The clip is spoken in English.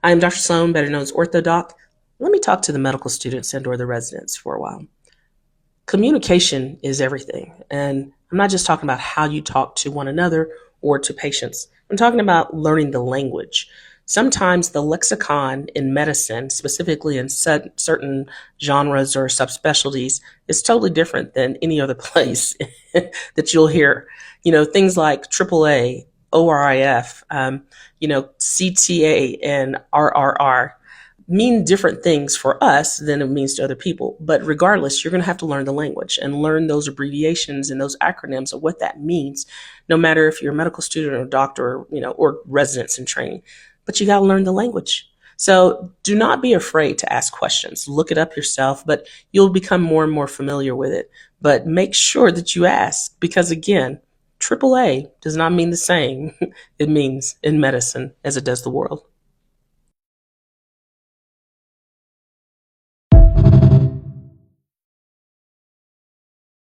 I am Dr. Sloan, better known as OrthoDoc. Let me talk to the medical students and or the residents for a while. Communication is everything. And I'm not just talking about how you talk to one another or to patients. I'm talking about learning the language. Sometimes the lexicon in medicine, specifically in certain genres or subspecialties, is totally different than any other place that you'll hear. Things like AAA, ORIF, CTA, and RRR mean different things for us than it means to other people. But regardless, you're going to have to learn the language and learn those abbreviations and those acronyms of what that means, no matter if you're a medical student or a doctor, or residents in training. But you got to learn the language. So do not be afraid to ask questions. Look it up yourself, but you'll become more and more familiar with it. But make sure that you ask because, again, AAA does not mean the same it means in medicine as it does the world.